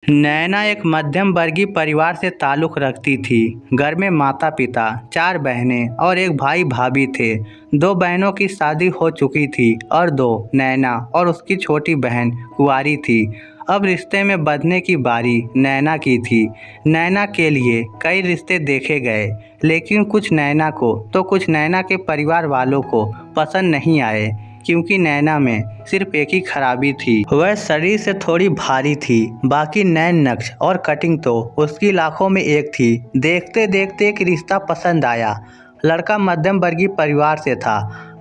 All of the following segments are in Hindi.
नैना एक मध्यम वर्गीय परिवार से ताल्लुक़ रखती थी। घर में माता पिता, 4 बहनें और एक भाई भाभी थे। 2 बहनों की शादी हो चुकी थी और 2 नैना और उसकी छोटी बहन कुंवारी थी। अब रिश्ते में बंधने की बारी नैना की थी। नैना के लिए कई रिश्ते देखे गए, लेकिन कुछ नैना को तो कुछ नैना के परिवार वालों को पसंद नहीं आए, क्योंकि नैना में सिर्फ एक ही खराबी थी, वह शरीर से थोड़ी भारी थी। बाकी नैन नक्श और कटिंग तो उसकी लाखों में एक थी। देखते देखते एक रिश्ता पसंद आया। लड़का मध्यम वर्गीय परिवार से था।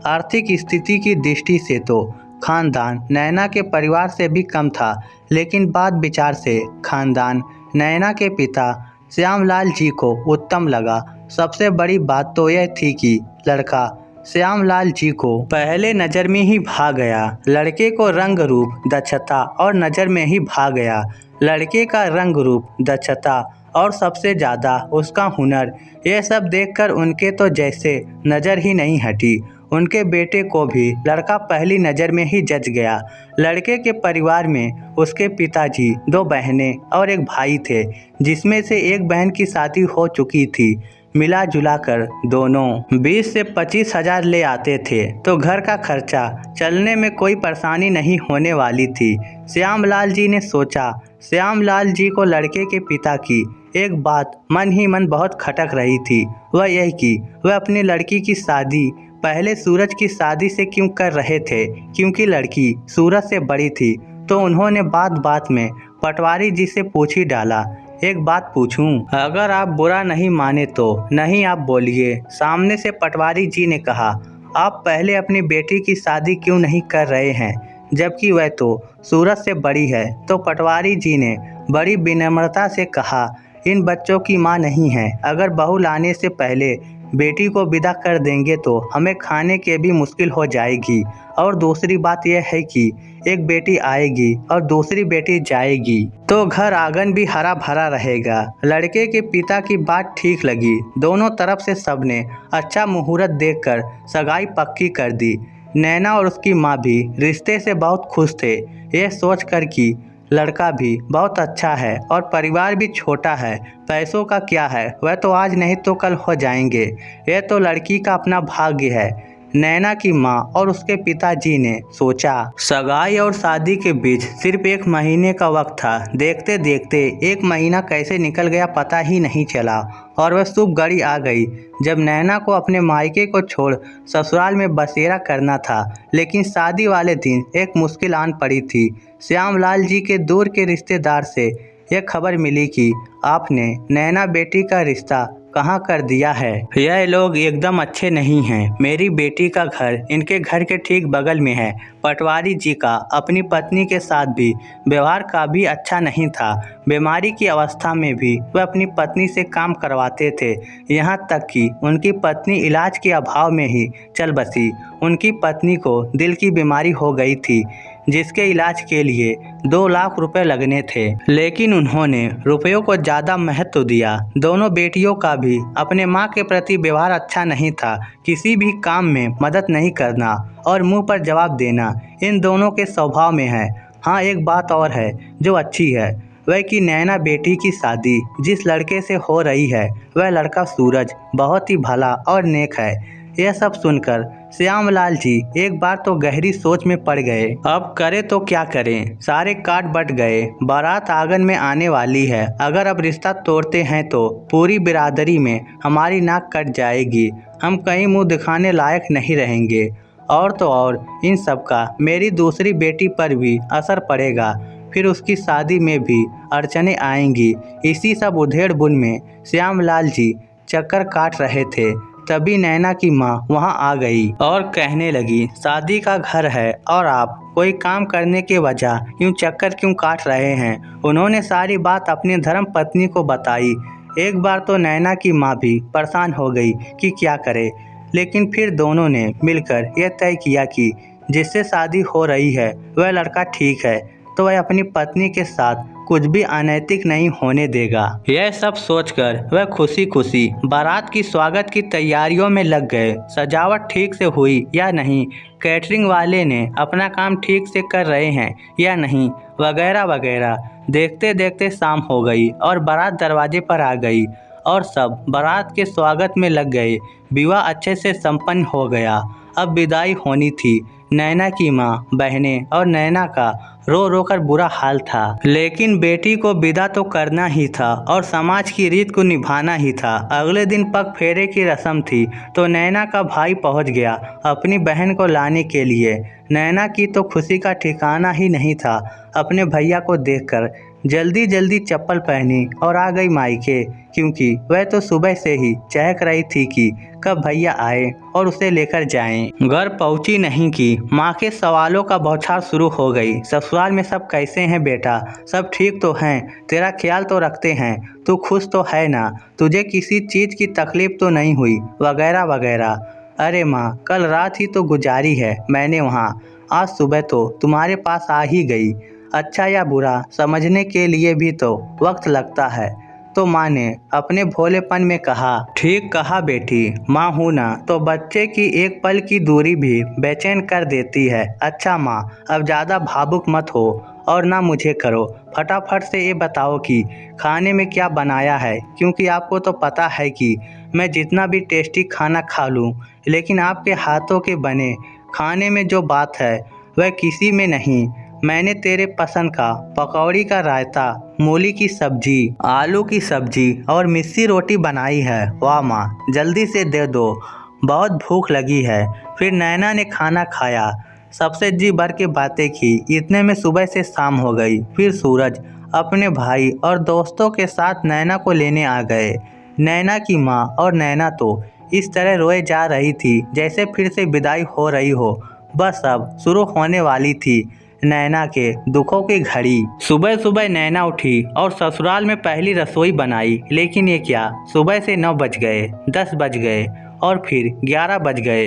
आर्थिक स्थिति की दृष्टि से तो खानदान नैना के परिवार से भी कम था, लेकिन बात विचार से खानदान नैना के पिता श्यामलाल जी को उत्तम लगा। सबसे बड़ी बात तो यह थी कि लड़का श्यामलाल जी को पहले नज़र में ही भा गया। लड़के को रंग रूप, दक्षता और नज़र में ही भा गया। लड़के का रंग रूप, दक्षता और सबसे ज़्यादा उसका हुनर, ये सब देखकर उनके तो जैसे नज़र ही नहीं हटी। उनके बेटे को भी लड़का पहली नज़र में ही जच गया। लड़के के परिवार में उसके पिताजी, 2 बहनें और एक भाई थे, जिसमें से एक बहन की शादी हो चुकी थी। मिला जुला कर दोनों 20 से 25 हज़ार ले आते थे, तो घर का खर्चा चलने में कोई परेशानी नहीं होने वाली थी। श्यामलाल जी ने सोचा। श्यामलाल जी को लड़के के पिता की एक बात मन ही मन बहुत खटक रही थी, वह यह कि वह अपनी लड़की की शादी पहले सूरज की शादी से क्यों कर रहे थे। क्योंकि लड़की सूरज से बड़ी थी, तो उन्होंने बात बात में पटवारी जी से पूछ ही डाला, एक बात पूछूं? अगर आप बुरा नहीं माने तो नहीं, आप बोलिए। सामने से पटवारी जी ने कहा, आप पहले अपनी बेटी की शादी क्यों नहीं कर रहे हैं, जबकि वह तो सूरज से बड़ी है। तो पटवारी जी ने बड़ी विनम्रता से कहा, इन बच्चों की मां नहीं है। अगर बहू लाने से पहले बेटी को विदा कर देंगे तो हमें खाने के भी मुश्किल हो जाएगी। और दूसरी बात यह है कि एक बेटी आएगी और दूसरी बेटी जाएगी, तो घर आंगन भी हरा भरा रहेगा। लड़के के पिता की बात ठीक लगी। दोनों तरफ से सबने अच्छा मुहूर्त देखकर सगाई पक्की कर दी। नैना और उसकी माँ भी रिश्ते से बहुत खुश थे, ये सोचकर कि लड़का भी बहुत अच्छा है और परिवार भी छोटा है। पैसों का क्या है, वह तो आज नहीं तो कल हो जाएंगे। यह तो लड़की का अपना भाग्य है। नैना की माँ और उसके पिताजी ने सोचा। सगाई और शादी के बीच सिर्फ 1 महीने का वक्त था। देखते देखते 1 महीना कैसे निकल गया पता ही नहीं चला, और वह शुभ घड़ी आ गई जब नैना को अपने मायके को छोड़ ससुराल में बसेरा करना था। लेकिन शादी वाले दिन एक मुश्किल आन पड़ी थी। श्यामलाल जी के दूर के रिश्तेदार से यह खबर मिली कि आपने नैना बेटी का रिश्ता कहाँ कर दिया है। यह लोग एकदम अच्छे नहीं हैं। मेरी बेटी का घर इनके घर के ठीक बगल में है। पटवारी जी का अपनी पत्नी के साथ भी व्यवहार का भी अच्छा नहीं था। बीमारी की अवस्था में भी वह अपनी पत्नी से काम करवाते थे, यहाँ तक कि उनकी पत्नी इलाज के अभाव में ही चल बसी। उनकी पत्नी को दिल की बीमारी हो गई थी, जिसके इलाज के लिए 2 लाख रुपए लगने थे, लेकिन उन्होंने रुपयों को ज़्यादा महत्व दिया। दोनों बेटियों का भी अपने माँ के प्रति व्यवहार अच्छा नहीं था। किसी भी काम में मदद नहीं करना और मुंह पर जवाब देना इन दोनों के स्वभाव में है। हाँ, एक बात और है जो अच्छी है, वह कि नैना बेटी की शादी जिस लड़के से हो रही है, वह लड़का सूरज बहुत ही भला और नेक है। यह सब सुनकर श्यामलाल जी एक बार तो गहरी सोच में पड़ गए। अब करें तो क्या करें, सारे काट बट गए। बारात आंगन में आने वाली है। अगर अब रिश्ता तोड़ते हैं तो पूरी बिरादरी में हमारी नाक कट जाएगी। हम कहीं मुंह दिखाने लायक नहीं रहेंगे। और तो और इन सब का मेरी दूसरी बेटी पर भी असर पड़ेगा। फिर उसकी शादी में भी अड़चने आएंगी। इसी सब उधेड़-बुन में श्यामलाल जी चक्कर काट रहे थे, तभी नैना की माँ वहाँ आ गई और कहने लगी, शादी का घर है और आप कोई काम करने के वजह यूँ चक्कर क्यों काट रहे हैं। उन्होंने सारी बात अपनी धर्म पत्नी को बताई। एक बार तो नैना की माँ भी परेशान हो गई कि क्या करे, लेकिन फिर दोनों ने मिलकर यह तय किया कि जिससे शादी हो रही है वह लड़का ठीक है, तो वह अपनी पत्नी के साथ कुछ भी अनैतिक नहीं होने देगा। यह सब सोचकर वह खुशी खुशी बारात की स्वागत की तैयारियों में लग गए। सजावट ठीक से हुई या नहीं, कैटरिंग वाले ने अपना काम ठीक से कर रहे हैं या नहीं, वगैरह वगैरह देखते देखते शाम हो गई और बारात दरवाजे पर आ गई और सब बारात के स्वागत में लग गए। विवाह अच्छे से संपन्न हो गया। अब विदाई होनी थी। नैना की माँ, बहनें और नैना का रो रो कर बुरा हाल था, लेकिन बेटी को विदा तो करना ही था और समाज की रीत को निभाना ही था। अगले दिन पग फेरे की रस्म थी तो नैना का भाई पहुंच गया अपनी बहन को लाने के लिए। नैना की तो खुशी का ठिकाना ही नहीं था अपने भैया को देखकर। जल्दी जल्दी चप्पल पहनी और आ गई मायके, क्योंकि वह तो सुबह से ही चहक रही थी कि कब भैया आए और उसे लेकर जाएं। घर पहुंची नहीं कि माँ के सवालों का बौछार शुरू हो गई। ससुराल में सब कैसे हैं बेटा? सब ठीक तो हैं? तेरा ख्याल तो रखते हैं? तू खुश तो है ना? तुझे किसी चीज़ की तकलीफ तो नहीं हुई? वगैरह वगैरह। अरे माँ, कल रात ही तो गुजारी है मैंने वहाँ, आज सुबह तो तुम्हारे पास आ ही गई। अच्छा या बुरा समझने के लिए भी तो वक्त लगता है। तो माँ ने अपने भोलेपन में कहा, ठीक कहा बेटी, माँ हूँ ना तो बच्चे की एक पल की दूरी भी बेचैन कर देती है। अच्छा माँ, अब ज़्यादा भावुक मत हो और ना मुझे करो। फटाफट से ये बताओ कि खाने में क्या बनाया है, क्योंकि आपको तो पता है कि मैं जितना भी टेस्टी खाना खा लूँ, लेकिन आपके हाथों के बने खाने में जो बात है वह किसी में नहीं। मैंने तेरे पसंद का पकौड़ी का रायता, मूली की सब्जी, आलू की सब्जी और मिस्सी रोटी बनाई है। वाह माँ, जल्दी से दे दो, बहुत भूख लगी है। फिर नैना ने खाना खाया, सबसे जी भर के बातें की। इतने में सुबह से शाम हो गई। फिर सूरज अपने भाई और दोस्तों के साथ नैना को लेने आ गए। नैना की माँ और नैना तो इस तरह रोए जा रही थी जैसे फिर से विदाई हो रही हो। बस अब शुरू होने वाली थी नैना के दुखों की घड़ी। सुबह सुबह नैना उठी और ससुराल में पहली रसोई बनाई, लेकिन ये क्या, सुबह से 9 बज गए, 10 बज गए और फिर 11 बज गए।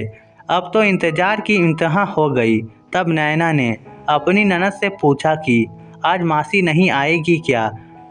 अब तो इंतजार की इंतहा हो गई। तब नैना ने अपनी ननद से पूछा कि आज मासी नहीं आएगी क्या?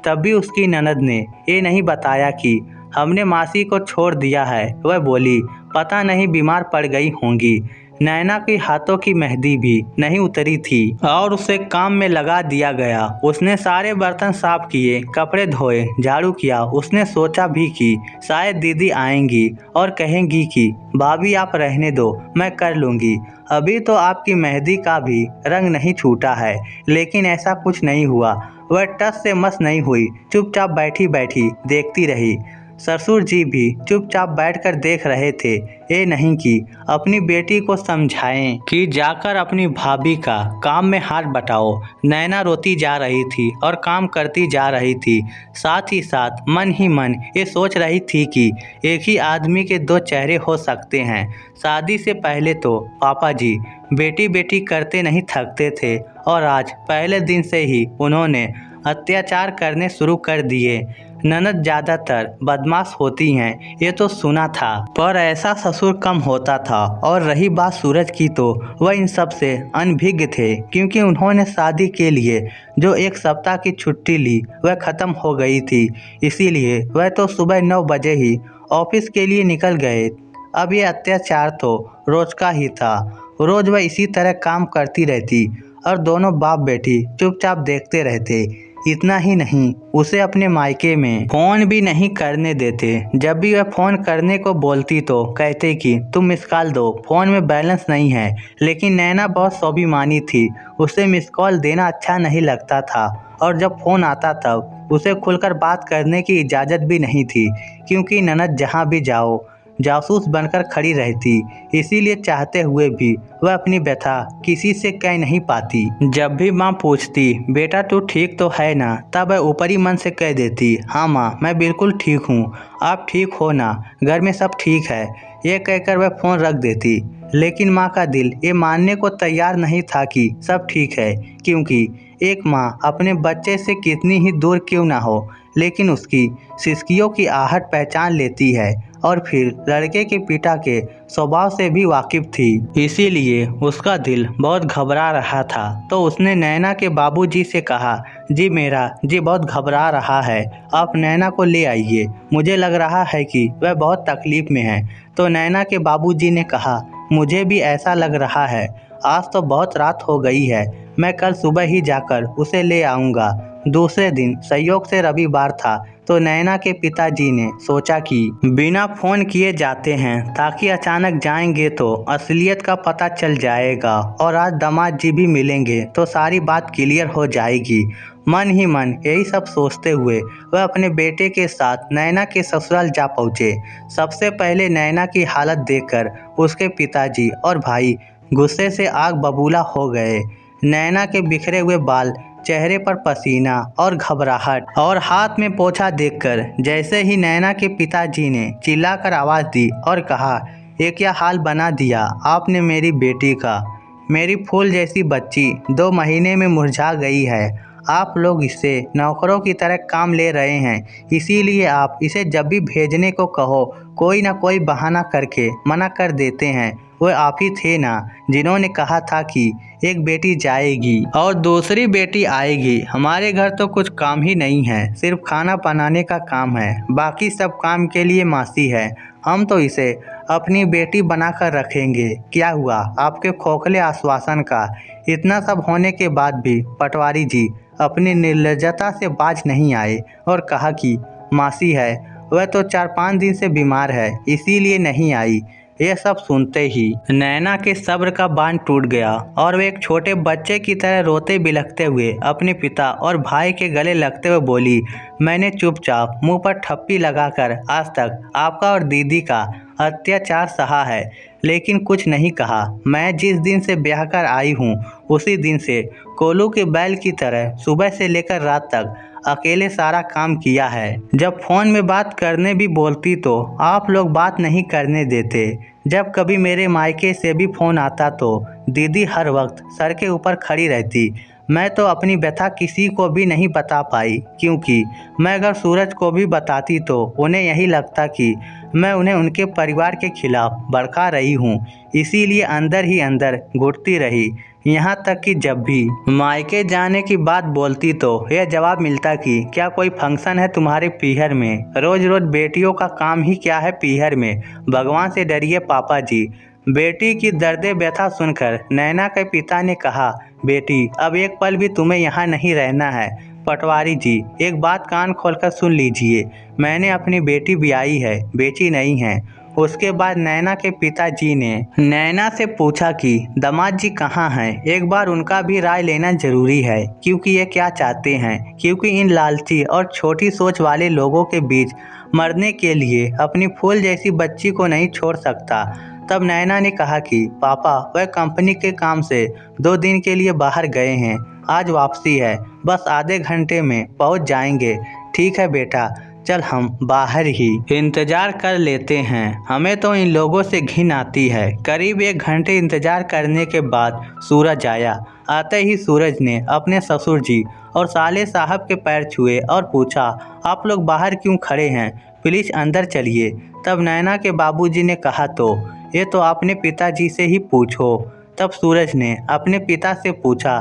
तब भी उसकी ननद ने ये नहीं बताया कि हमने मासी को छोड़ दिया है। वह बोली, पता नहीं बीमार पड़ गई होंगी। नैना के हाथों की मेहंदी भी नहीं उतरी थी और उसे काम में लगा दिया गया। उसने सारे बर्तन साफ किए, कपड़े धोए, झाड़ू किया। उसने सोचा भी कि शायद दीदी आएंगी और कहेंगी कि भाभी आप रहने दो, मैं कर लूँगी, अभी तो आपकी मेहंदी का भी रंग नहीं छूटा है। लेकिन ऐसा कुछ नहीं हुआ। वह टस से मस नहीं हुई, चुपचाप बैठी बैठी देखती रही। ससुर जी भी चुपचाप बैठकर देख रहे थे। ये नहीं कि अपनी बेटी को समझाएं कि जाकर अपनी भाभी का काम में हाथ बटाओ। नैना रोती जा रही थी और काम करती जा रही थी। साथ ही साथ मन ही मन ये सोच रही थी कि एक ही आदमी के 2 चेहरे हो सकते हैं। शादी से पहले तो पापा जी बेटी बेटी करते नहीं थकते थे और आज पहले दिन से ही उन्होंने अत्याचार करने शुरू कर दिए। ननद ज़्यादातर बदमाश होती हैं, ये तो सुना था, पर ऐसा ससुर कम होता था। और रही बात सूरज की, तो वह इन सब से अनभिज्ञ थे, क्योंकि उन्होंने शादी के लिए जो 1 सप्ताह की छुट्टी ली वह ख़त्म हो गई थी। इसीलिए वह तो सुबह 9 बजे ही ऑफिस के लिए निकल गए। अब ये अत्याचार तो रोज का ही था। रोज वह इसी तरह काम करती रहती और दोनों बाप बेटी चुपचाप देखते रहते। इतना ही नहीं, उसे अपने मायके में फ़ोन भी नहीं करने देते। जब भी वह फ़ोन करने को बोलती तो कहते कि तुम मिस कॉल दो, फ़ोन में बैलेंस नहीं है। लेकिन नैना बहुत स्वाभिमानी थी, उसे मिस कॉल देना अच्छा नहीं लगता था और जब फ़ोन आता तब उसे खुलकर बात करने की इजाज़त भी नहीं थी, क्योंकि ननद जहाँ भी जाओ जासूस बनकर खड़ी रहती। इसीलिए चाहते हुए भी वह अपनी व्यथा किसी से कह नहीं पाती। जब भी माँ पूछती, बेटा तू ठीक तो है ना, तब वह ऊपरी मन से कह देती, हाँ माँ मैं बिल्कुल ठीक हूँ, आप ठीक हो ना, घर में सब ठीक है। ये कहकर वह फ़ोन रख देती। लेकिन माँ का दिल ये मानने को तैयार नहीं था कि सब ठीक है, क्योंकि एक माँ अपने बच्चे से कितनी ही दूर क्यों ना हो, लेकिन उसकी सिसकियों की आहट पहचान लेती है। और फिर लड़के के पिता के स्वभाव से भी वाकिफ थी, इसीलिए उसका दिल बहुत घबरा रहा था। तो उसने नैना के बाबूजी से कहा, जी मेरा जी बहुत घबरा रहा है, आप नैना को ले आइए, मुझे लग रहा है कि वह बहुत तकलीफ में है। तो नैना के बाबूजी ने कहा, मुझे भी ऐसा लग रहा है, आज तो बहुत रात हो गई है, मैं कल सुबह ही जाकर उसे ले आऊँगा। दूसरे दिन संयोग से रविवार था, तो नैना के पिताजी ने सोचा कि बिना फ़ोन किए जाते हैं, ताकि अचानक जाएंगे तो असलियत का पता चल जाएगा और आज दामाद जी भी मिलेंगे तो सारी बात क्लियर हो जाएगी। मन ही मन यही सब सोचते हुए वह अपने बेटे के साथ नैना के ससुराल जा पहुँचे। सबसे पहले नैना की हालत देखकर उसके पिताजी और भाई गुस्से से आग बबूला हो गए। नैना के बिखरे हुए बाल, चेहरे पर पसीना और घबराहट और हाथ में पोछा देखकर जैसे ही नैना के पिताजी ने चिल्लाकर आवाज़ दी और कहा, ये क्या हाल बना दिया आपने मेरी बेटी का। मेरी फूल जैसी बच्ची 2 महीने में मुरझा गई है। आप लोग इससे नौकरों की तरह काम ले रहे हैं, इसीलिए आप इसे जब भी भेजने को कहो कोई ना कोई बहाना करके मना कर देते हैं। वो आप ही थे ना जिन्होंने कहा था कि एक बेटी जाएगी और दूसरी बेटी आएगी। हमारे घर तो कुछ काम ही नहीं है, सिर्फ खाना बनाने का काम है, बाकी सब काम के लिए मासी है। हम तो इसे अपनी बेटी बनाकर रखेंगे। क्या हुआ आपके खोखले आश्वासन का। इतना सब होने के बाद भी पटवारी जी अपनी निर्लज्जता से बाज नहीं आए और कहा कि मासी है, वह तो 4-5 दिन से बीमार है, इसीलिए नहीं आई। यह सब सुनते ही नैना के सब्र का बांध टूट गया और वे एक छोटे बच्चे की तरह रोते बिलखते हुए अपने पिता और भाई के गले लगते हुए बोली, मैंने चुपचाप मुंह पर ठप्पी लगाकर आज तक आपका और दीदी का अत्याचार सहा है, लेकिन कुछ नहीं कहा। मैं जिस दिन से ब्याह कर आई हूँ उसी दिन से कोलू के बैल की तरह सुबह से लेकर रात तक अकेले सारा काम किया है। जब फ़ोन में बात करने भी बोलती तो आप लोग बात नहीं करने देते। जब कभी मेरे मायके से भी फ़ोन आता तो दीदी हर वक्त सर के ऊपर खड़ी रहती। मैं तो अपनी व्यथा किसी को भी नहीं बता पाई, क्योंकि मैं अगर सूरज को भी बताती तो उन्हें यही लगता कि मैं उन्हें उनके परिवार के खिलाफ भड़का रही हूँ। इसीलिए अंदर ही अंदर घुटती रही, यहाँ तक कि जब भी मायके जाने की बात बोलती तो यह जवाब मिलता कि क्या कोई फंक्शन है तुम्हारे पीहर में। रोज रोज बेटियों का काम ही क्या है पीहर में, भगवान से डरिए पापा जी। बेटी की दर्द व्यथा सुनकर नैना के पिता ने कहा, बेटी अब एक पल भी तुम्हें यहाँ नहीं रहना है। पटवारी जी एक बात कान खोलकर सुन लीजिए, मैंने अपनी बेटी ब्याही है, बेची नहीं है। उसके बाद नैना के पिताजी ने नैना से पूछा कि दामाद जी कहाँ हैं, एक बार उनका भी राय लेना जरूरी है, क्योंकि ये क्या चाहते हैं। क्योंकि इन लालची और छोटी सोच वाले लोगों के बीच मरने के लिए अपनी फूल जैसी बच्ची को नहीं छोड़ सकता। तब नैना ने कहा कि पापा वह कंपनी के काम से 2 दिन के लिए बाहर गए हैं, आज वापसी है, बस आधे घंटे में पहुंच जाएंगे। ठीक है बेटा, चल हम बाहर ही इंतजार कर लेते हैं, हमें तो इन लोगों से घिन आती है। करीब 1 घंटे इंतजार करने के बाद सूरज आया। आते ही सूरज ने अपने ससुर जी और साले साहब के पैर छुए और पूछा, आप लोग बाहर क्यों खड़े हैं, प्लीज़ अंदर चलिए। तब नैना के बाबूजी ने कहा, तो ये तो अपने पिताजी से ही पूछो। तब सूरज ने अपने पिता से पूछा,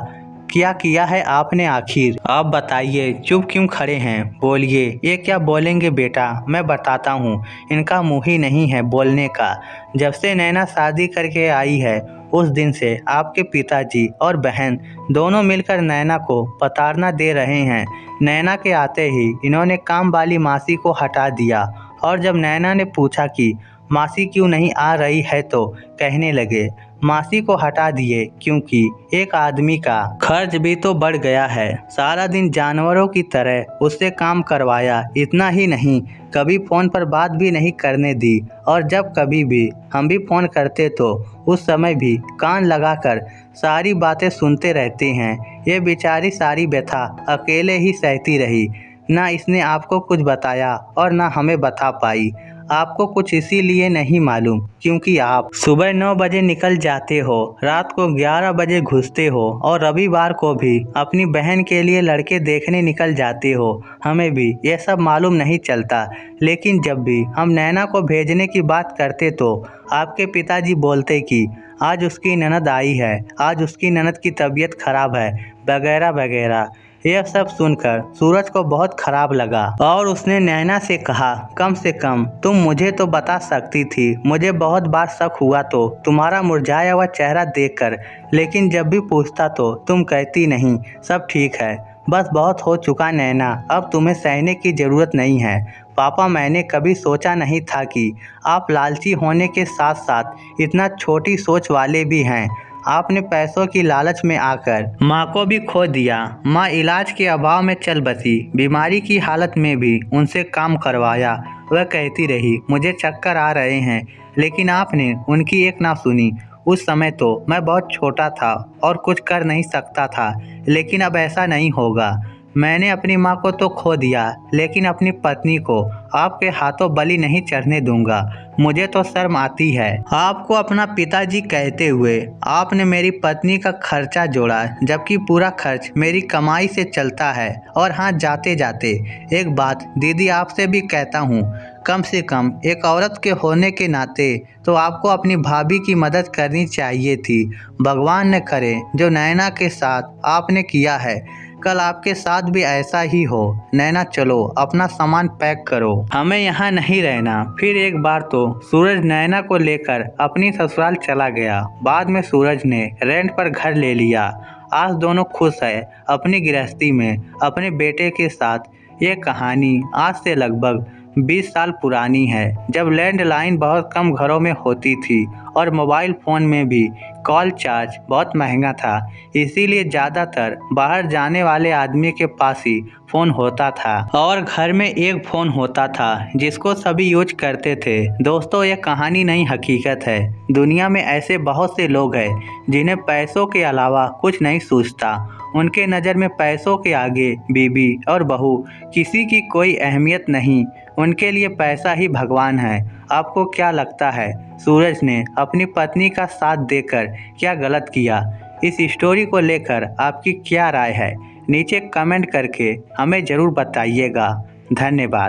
क्या किया है आपने आखिर, आप बताइए, चुप क्यों खड़े हैं, बोलिए। ये क्या बोलेंगे बेटा, मैं बताता हूँ, इनका मुँह ही नहीं है बोलने का। जब से नैना शादी करके आई है उस दिन से आपके पिताजी और बहन दोनों मिलकर नैना को प्रताड़ना दे रहे हैं। नैना के आते ही इन्होंने काम वाली मासी को हटा दिया और जब नैना ने पूछा कि मासी क्यों नहीं आ रही है तो कहने लगे, मासी को हटा दिए क्योंकि एक आदमी का खर्च भी तो बढ़ गया है। सारा दिन जानवरों की तरह उससे काम करवाया। इतना ही नहीं, कभी फ़ोन पर बात भी नहीं करने दी और जब कभी भी हम भी फ़ोन करते तो उस समय भी कान लगाकर सारी बातें सुनते रहते हैं। ये बेचारी सारी व्यथा अकेले ही सहती रही, ना इसने आपको कुछ बताया और ना हमें बता पाई। आपको कुछ इसीलिए नहीं मालूम क्योंकि आप सुबह 9 बजे निकल जाते हो, रात को 11 बजे घुसते हो और रविवार को भी अपनी बहन के लिए लड़के देखने निकल जाते हो। हमें भी ये सब मालूम नहीं चलता, लेकिन जब भी हम नैना को भेजने की बात करते तो आपके पिताजी बोलते कि आज उसकी ननद आई है, आज उसकी ननद की तबीयत खराब है, वगैरह वगैरह। यह सब सुनकर सूरज को बहुत खराब लगा और उसने नैना से कहा, कम से कम तुम मुझे तो बता सकती थी। मुझे बहुत बार शक हुआ तो तुम्हारा मुरझाया हुआ चेहरा देखकर, लेकिन जब भी पूछता तो तुम कहती नहीं, सब ठीक है। बस बहुत हो चुका नैना, अब तुम्हें सहने की ज़रूरत नहीं है। पापा, मैंने कभी सोचा नहीं था कि आप लालची होने के साथ साथ इतना छोटी सोच वाले भी हैं। आपने पैसों की लालच में आकर माँ को भी खो दिया। माँ इलाज के अभाव में चल बसी, बीमारी की हालत में भी उनसे काम करवाया। वह कहती रही, मुझे चक्कर आ रहे हैं, लेकिन आपने उनकी एक ना सुनी। उस समय तो मैं बहुत छोटा था और कुछ कर नहीं सकता था, लेकिन अब ऐसा नहीं होगा। मैंने अपनी माँ को तो खो दिया, लेकिन अपनी पत्नी को आपके हाथों बलि नहीं चढ़ने दूंगा। मुझे तो शर्म आती है आपको अपना पिताजी कहते हुए। आपने मेरी पत्नी का खर्चा जोड़ा, जबकि पूरा खर्च मेरी कमाई से चलता है। और हाँ, जाते जाते एक बात दीदी आपसे भी कहता हूँ, कम से कम एक औरत के होने के नाते तो आपको अपनी भाभी की मदद करनी चाहिए थी। भगवान न करे जो नैना के साथ आपने किया है, कल आपके साथ भी ऐसा ही हो। नैना, चलो अपना सामान पैक करो, हमें यहाँ नहीं रहना। फिर एक बार तो सूरज नैना को लेकर अपनी ससुराल चला गया। बाद में सूरज ने रेंट पर घर ले लिया। आज दोनों खुश है अपनी गृहस्थी में अपने बेटे के साथ। ये कहानी आज से लगभग 20 साल पुरानी है, जब लैंडलाइन बहुत कम घरों में होती थी और मोबाइल फ़ोन में भी कॉल चार्ज बहुत महंगा था। इसीलिए ज़्यादातर बाहर जाने वाले आदमी के पास ही फ़ोन होता था और घर में एक फ़ोन होता था जिसको सभी यूज करते थे। दोस्तों, ये कहानी नहीं, हकीकत है। दुनिया में ऐसे बहुत से लोग हैं जिन्हें पैसों के अलावा कुछ नहीं सूझता। उनके नज़र में पैसों के आगे बीबी और बहू किसी की कोई अहमियत नहीं। उनके लिए पैसा ही भगवान है। आपको क्या लगता है, सूरज ने अपनी पत्नी का साथ देकर क्या गलत किया? इस स्टोरी को लेकर आपकी क्या राय है? नीचे कमेंट करके हमें ज़रूर बताइएगा। धन्यवाद।